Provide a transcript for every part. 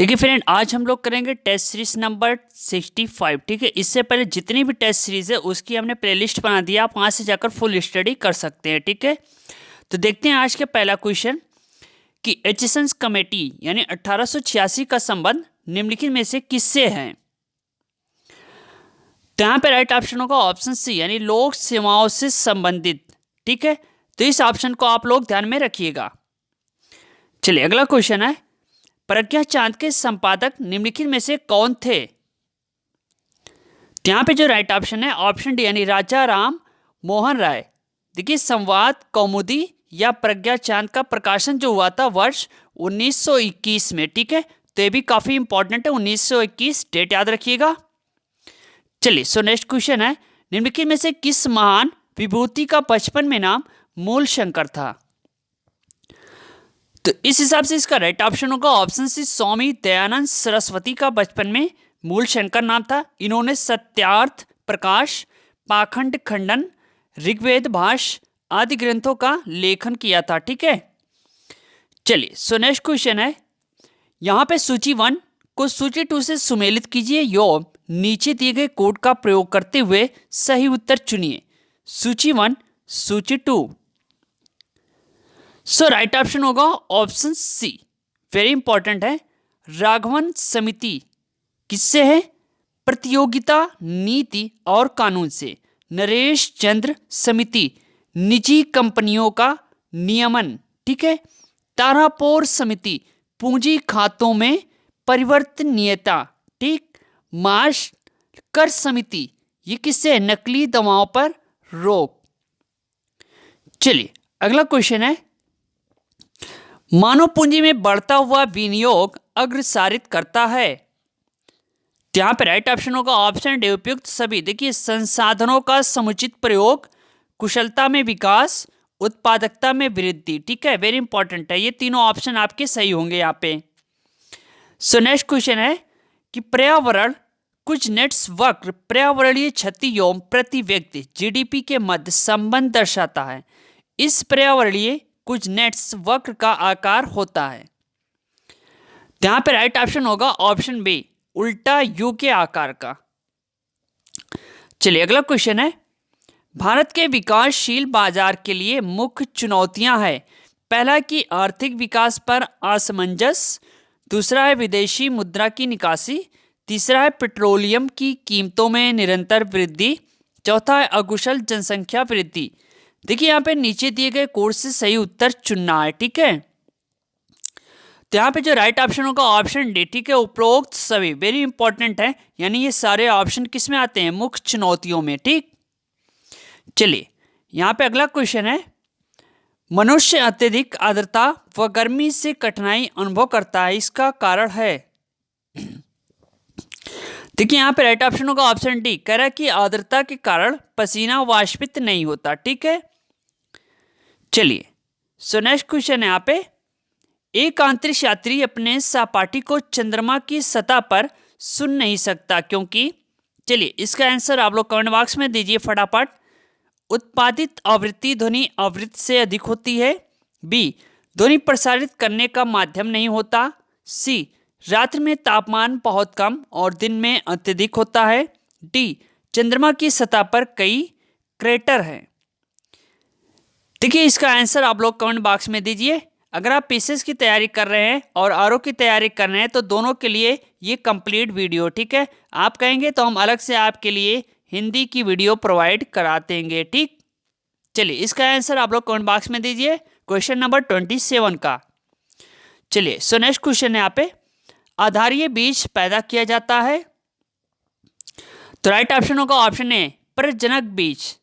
देखिए फ्रेंड, आज हम लोग करेंगे टेस्ट सीरीज नंबर 65। ठीक है, इससे पहले जितनी भी टेस्ट सीरीज है उसकी हमने प्लेलिस्ट बना दिया, आप वहाँ से जाकर फुल स्टडी कर सकते हैं। ठीक है, तो देखते हैं आज का पहला क्वेश्चन कि एचिसंस कमेटी यानी 1886 का संबंध निम्नलिखित में से किससे है। तो यहाँ पे राइट ऑप्शन होगा ऑप्शन सी यानी लोक सेवाओं से संबंधित। ठीक है, तो इस ऑप्शन को आप लोग ध्यान में रखिएगा। चलिए अगला क्वेश्चन है, प्रज्ञा चांद के संपादक निम्नलिखित में से कौन थे। यहाँ पे जो राइट ऑप्शन है ऑप्शन डी यानी राजा राम मोहन राय। देखिए, संवाद कौमुदी या प्रज्ञा चांद का प्रकाशन जो हुआ था वर्ष 1921 में। ठीक है, तो ये भी काफी इंपॉर्टेंट है, 1921 डेट याद रखिएगा। चलिए सो नेक्स्ट क्वेश्चन है, निम्नलिखित में से किस महान विभूति का बचपन में नाम मूल शंकर था। तो इस हिसाब से इसका राइट ऑप्शन होगा ऑप्शन सी स्वामी दयानंद सरस्वती का बचपन में मूल शंकर नाम था। इन्होंने सत्यार्थ प्रकाश, पाखंड खंडन, ऋग्वेद भाष्य आदि ग्रंथों का लेखन किया था। ठीक है, चलिए सो नेक्स्ट क्वेश्चन है, यहां पे सूची 1 को सूची 2 से सुमेलित कीजिए एवं नीचे दिए गए कोड का प्रयोग करते हुए सही उत्तर चुनिए। सूची 1 सूची 2। सो राइट ऑप्शन होगा ऑप्शन सी, वेरी इंपॉर्टेंट है। राघवन समिति किससे है? प्रतियोगिता नीति और कानून से। नरेश चंद्र समिति निजी कंपनियों का नियमन। ठीक है, तारापोर समिति पूंजी खातों में परिवर्तनीयता। ठीक, मार्श कर समिति ये किससे है? नकली दवाओं पर रोक। चलिए अगला क्वेश्चन है, मानव पूंजी में बढ़ता हुआ विनियोग अग्रसारित करता है। यहां पर राइट ऑप्शन होगा ऑप्शन डी उपयुक्त सभी। देखिए, संसाधनों का समुचित प्रयोग, कुशलता में विकास, उत्पादकता में वृद्धि। ठीक है, वेरी इंपॉर्टेंट है, ये तीनों ऑप्शन आपके सही होंगे यहाँ पे। सो नेक्स्ट क्वेश्चन है कि पर्यावरण कुछ नेट्स वक्र पर्यावरणीय क्षति एवं प्रति व्यक्ति जीडीपी के मध्य संबंध दर्शाता है। इस पर्यावरणीय कुछ नेट्स वक्र का आकार होता है। यहां पे राइट ऑप्शन होगा ऑप्शन बी उल्टा यू के आकार का। चलिए अगला क्वेश्चन है, भारत के विकासशील बाजार के लिए मुख्य चुनौतियां हैं। पहला कि आर्थिक विकास पर असमंजस, दूसरा है विदेशी मुद्रा की निकासी, तीसरा है पेट्रोलियम की कीमतों में निरंतर वृद्धि, चौथा है अकुशल जनसंख्या वृद्धि। देखिए यहाँ पे नीचे दिए गए कोड से सही उत्तर चुनना है। ठीक है, तो यहाँ पे जो राइट ऑप्शन होगा ऑप्शन डी। ठीक है, उपरोक्त सभी वेरी इंपॉर्टेंट है, यानी ये सारे ऑप्शन किस में आते हैं? मुख्य चुनौतियों में। ठीक, चलिए यहाँ पे अगला क्वेश्चन है, मनुष्य अत्यधिक आर्द्रता व गर्मी से कठिनाई अनुभव करता है, इसका कारण है। देखिए यहाँ पे राइट ऑप्शन होगा ऑप्शन डी, कह रहा है कि आर्द्रता के कारण पसीना वाष्पित नहीं होता। ठीक है, चलिए सो नेक्स्ट क्वेश्चन है, यहाँ पे एक अंतरिक्ष यात्री अपने सहपाठी को चंद्रमा की सतह पर सुन नहीं सकता क्योंकि। चलिए इसका आंसर आप लोग कमेंट बॉक्स में दीजिए फटाफट। उत्पादित आवृत्ति ध्वनि आवृत्ति से अधिक होती है, बी ध्वनि प्रसारित करने का माध्यम नहीं होता, सी रात्रि में तापमान बहुत कम और दिन में अत्यधिक होता है, डी चंद्रमा की सतह पर कई क्रेटर हैं। देखिए इसका आंसर आप लोग कमेंट बॉक्स में दीजिए। अगर आप पीसीएस की तैयारी कर रहे हैं और आरओ की तैयारी कर रहे हैं तो दोनों के लिए ये कंप्लीट वीडियो। ठीक है, आप कहेंगे तो हम अलग से आपके लिए हिंदी की वीडियो प्रोवाइड करा देंगे। ठीक, चलिए इसका आंसर आप लोग कमेंट बॉक्स में दीजिए क्वेश्चन नंबर 27 का। चलिए सो नेक्स्ट क्वेश्चन है, यहाँ पे आधारीय बीज पैदा किया जाता है। तो राइट ऑप्शन होगा ऑप्शन ए प्रजनक बीज।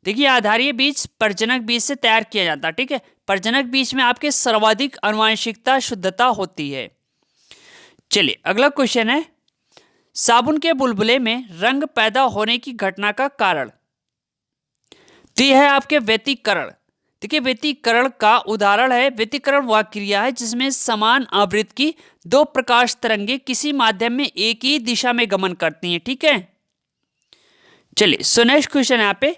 देखिए आधारीय बीज प्रजनक बीज से तैयार किया जाता है। ठीक है, प्रजनक बीज में आपके सर्वाधिक आनुवंशिकता शुद्धता होती है। चलिए अगला क्वेश्चन है, साबुन के बुलबुले में रंग पैदा होने की घटना का कारण। तो यह है आपके व्यतिकरण। देखिए व्यतिकरण का उदाहरण है, व्यतिकरण वह क्रिया है जिसमें समान आवृत्ति की दो प्रकाश तरंगे किसी माध्यम में एक ही दिशा में गमन करती हैं। ठीक है, चलिए सो नेक्स्ट क्वेश्चन है, यहाँ पे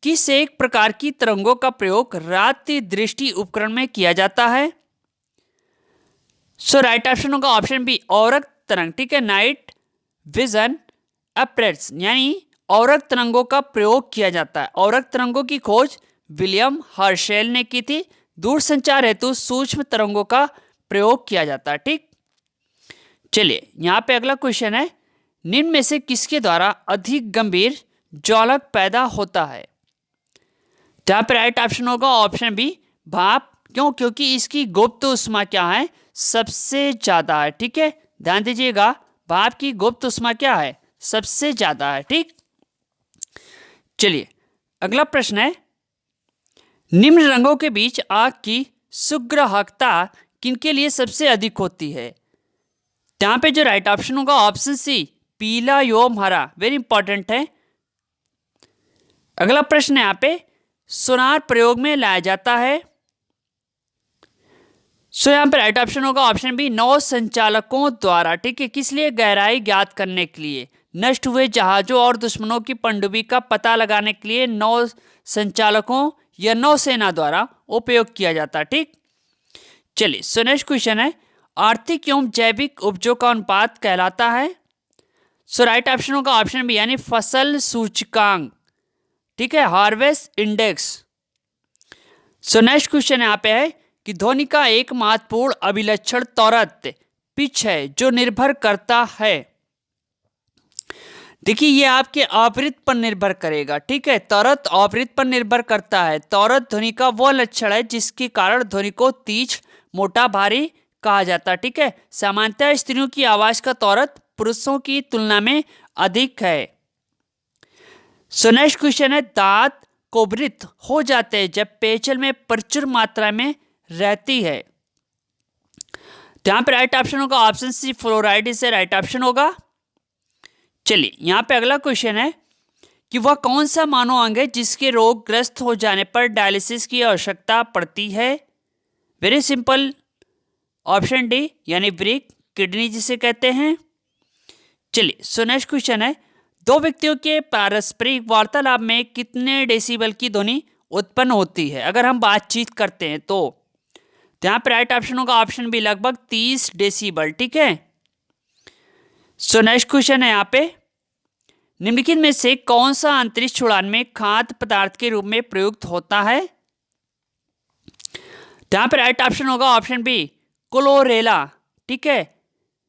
किस एक प्रकार की तरंगों का प्रयोग रात्रि दृष्टि उपकरण में किया जाता है। सो राइट ऑप्शन होगा ऑप्शन बी औरक तरंग, ठीक है, नाइट विजन अपरेट्स, यानी औरक तरंगों का प्रयोग किया जाता है। औरक तरंगों की खोज विलियम हर्शेल ने की थी। दूरसंचार हेतु सूक्ष्म तरंगों का प्रयोग किया जाता है। ठीक, चलिए यहां पे अगला क्वेश्चन है, निम्न में से किसके द्वारा अधिक गंभीर ज्वालक पैदा होता है? तो यहाँ पे राइट ऑप्शन होगा ऑप्शन बी भाप। क्यों? क्योंकि इसकी गुप्त उष्मा क्या है? सबसे ज्यादा है। ठीक है, ध्यान दीजिएगा, भाप की गुप्त उष्मा क्या है? सबसे ज्यादा है। ठीक, चलिए अगला प्रश्न है, निम्न रंगों के बीच आग की सुग्राहकता किनके लिए सबसे अधिक होती है? यहाँ पे जो राइट ऑप्शन होगा ऑप्शन सी पीला एवं हरा, वेरी इंपॉर्टेंट है। अगला प्रश्न है यहाँ पे, सोनार प्रयोग में लाया जाता है। सो यहाँ पे राइट ऑप्शन होगा ऑप्शन बी नौ संचालकों द्वारा। ठीक है, किस लिए? गहराई ज्ञात करने के लिए, नष्ट हुए जहाजों और दुश्मनों की पनडुब्बी का पता लगाने के लिए नौ संचालकों या नौसेना द्वारा उपयोग किया जाता है। ठीक, चलिए सो नेक्स्ट क्वेश्चन है, आर्थिक एवं जैविक उपजों का अनुपात कहलाता है? सो राइट ऑप्शन होगा ऑप्शन बी यानी फसल सूचकांक। ठीक है, harvest index. So next question यहाँ पे है कि ध्वनि का एक महत्वपूर्ण अभिलक्षण त्वरत पिच है जो निर्भर करता है। देखिए ये आपके आवृत्ति पर निर्भर करेगा। ठीक है, त्वरत आवृत्ति पर निर्भर करता है। त्वरत ध्वनि का वह लक्षण है जिसके कारण ध्वनि को तीक्ष्ण, मोटा, भारी कहा जाता है। ठीक है, सामान्यतः स्त्रियों की आवाज का त्वरत पुरुषों की तुलना में अधिक है। सो नेक्स्ट क्वेश्चन है, दांत कोबरित हो जाते हैं जब पेयजल में प्रचुर मात्रा में रहती है। तो यहां पे राइट ऑप्शन होगा ऑप्शन सी फ्लोराइड से राइट ऑप्शन होगा। चलिए यहां पे अगला क्वेश्चन है कि वह कौन सा मानव अंग है जिसके रोग ग्रस्त हो जाने पर डायलिसिस की आवश्यकता पड़ती है? वेरी सिंपल, ऑप्शन डी यानी ब्रिक, किडनी जिसे कहते हैं। चलिए सो नेक्स्ट क्वेश्चन है, दो व्यक्तियों के पारस्परिक वार्तालाप में कितने डेसिबल की ध्वनि उत्पन्न होती है अगर हम बातचीत करते हैं तो? यहाँ पर राइट ऑप्शन होगा ऑप्शन बी लगभग 30 डेसिबल। ठीक है, सो नेक्स्ट क्वेश्चन है यहाँ पे, निम्नलिखित में से कौन सा अंतरिक्ष उड़ान में खाद्य पदार्थ के रूप में प्रयुक्त होता है? यहाँ पर राइट ऑप्शन होगा ऑप्शन बी क्लोरेला। ठीक है,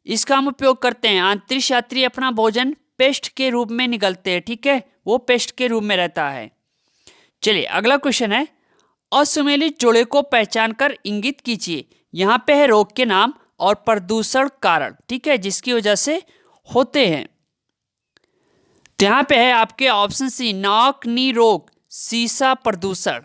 इसका हम उपयोग करते हैं, अंतरिक्ष यात्री अपना भोजन पेस्ट के रूप में निगलते हैं। ठीक है, वो पेस्ट के रूप में रहता है। चलिए अगला क्वेश्चन है, असुमेलित जोड़े को पहचान कर इंगित कीजिए। यहाँ पे है रोग के नाम और प्रदूषण कारण। ठीक है, जिसकी वजह से होते हैं। तो यहाँ पे है आपके ऑप्शन सी नाक नी रोग, सीसा प्रदूषण।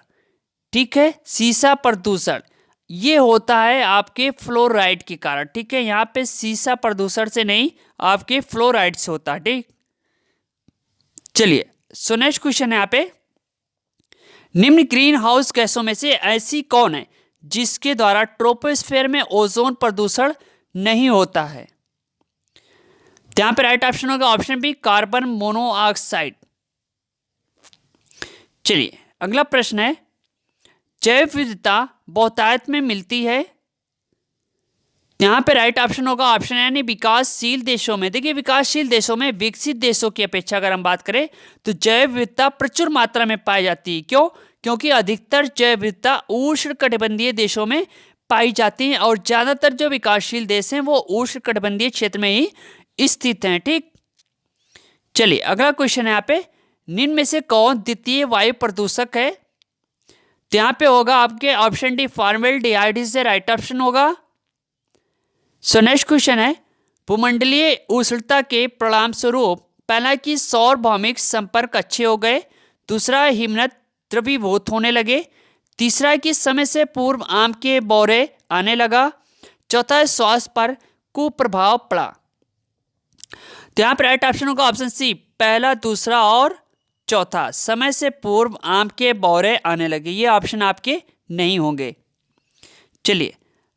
ठीक है, सीसा प्रदूषण ये होता है आपके फ्लोराइड के कारण। ठीक है, यहाँ पे सीसा प्रदूषण से नहीं, आपके फ्लोराइड से होता है। ठीक, चलिए सो नेक्स्ट क्वेश्चन है यहाँ पे, निम्न ग्रीन हाउस गैसों में से ऐसी कौन है जिसके द्वारा ट्रोपोस्फेयर में ओजोन प्रदूषण नहीं होता है? यहाँ पे राइट ऑप्शन होगा ऑप्शन बी कार्बन मोनोऑक्साइड। चलिए अगला प्रश्न है, जैव विविधता बहुतायत में मिलती है? यहाँ पे राइट ऑप्शन होगा ऑप्शन यानी विकासशील देशों में। देखिए विकासशील देशों में विकसित देशों की अपेक्षा अगर हम बात करें तो जैव विविधता प्रचुर मात्रा में पाई जाती है। क्यों? क्योंकि अधिकतर जैव विविधता उष्णकटिबंधीय देशों में पाई जाती है और ज्यादातर जो विकासशील देश हैं वो उष्णकटिबंधीय क्षेत्र में ही स्थित हैं। ठीक, चलिए अगला क्वेश्चन है यहाँ पे, निम्न में से कौन द्वितीय वायु प्रदूषक है? तो यहाँ पे होगा आपके ऑप्शन डी फॉर्मेल्डिहाइड से राइट ऑप्शन होगा। सो नेक्स्ट क्वेश्चन है, भूमंडलीय उष्णता के परिणाम स्वरूप पहला कि सौर भौमिक संपर्क अच्छे हो गए, दूसरा हिमनद द्रवीभूत होने लगे, तीसरा कि समय से पूर्व आम के बौरे आने लगा, चौथा स्वास्थ्य पर कुप्रभाव पड़ा। तो यहाँ पर राइट ऑप्शन होगा ऑप्शन सी पहला, दूसरा और चौथा, समय से पूर्व आम के बौरे आने लगे। ये ऑप्शन आपके नहीं होंगे। चलिए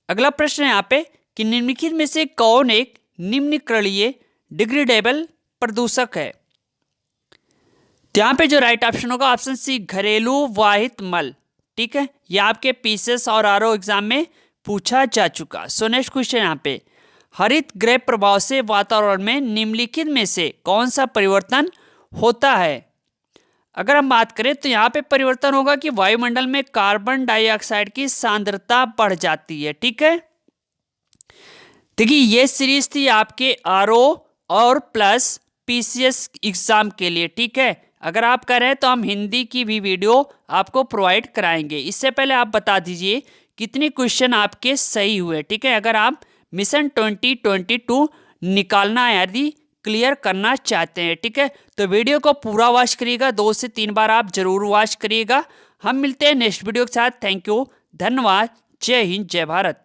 अगला प्रश्न है यहाँ पे कि निम्नलिखित में से कौन एक निम्नकरणीय डिग्रेडेबल प्रदूषक है? तो यहाँ पे जो राइट ऑप्शन होगा ऑप्शन सी घरेलू वाहित मल। ठीक है, ये आपके पीसीएस और आरओ एग्जाम में पूछा जा चुका। सो नेक्स्ट क्वेश्चन यहाँ पे, हरित गृह प्रभाव से वातावरण में निम्नलिखित में से कौन सा परिवर्तन होता है? अगर हम बात करें तो यहाँ पे परिवर्तन होगा कि वायुमंडल में कार्बन डाइऑक्साइड की सांद्रता बढ़ जाती है। ठीक है, देखिए ये सीरीज थी आपके आरओ और प्लस पीसीएस एग्जाम के लिए। ठीक है, अगर आप कर रहे हैं तो हम हिंदी की भी वीडियो आपको प्रोवाइड कराएंगे। इससे पहले आप बता दीजिए कितने क्वेश्चन आपके सही हुए। ठीक है, अगर आप मिशन 2022 निकालना यदि क्लियर करना चाहते हैं। ठीक है, तो वीडियो को पूरा वॉच करिएगा, 2 से 3 बार आप जरूर वॉच करिएगा। हम मिलते हैं नेक्स्ट वीडियो के साथ। थैंक यू, धन्यवाद, जय हिंद, जय भारत।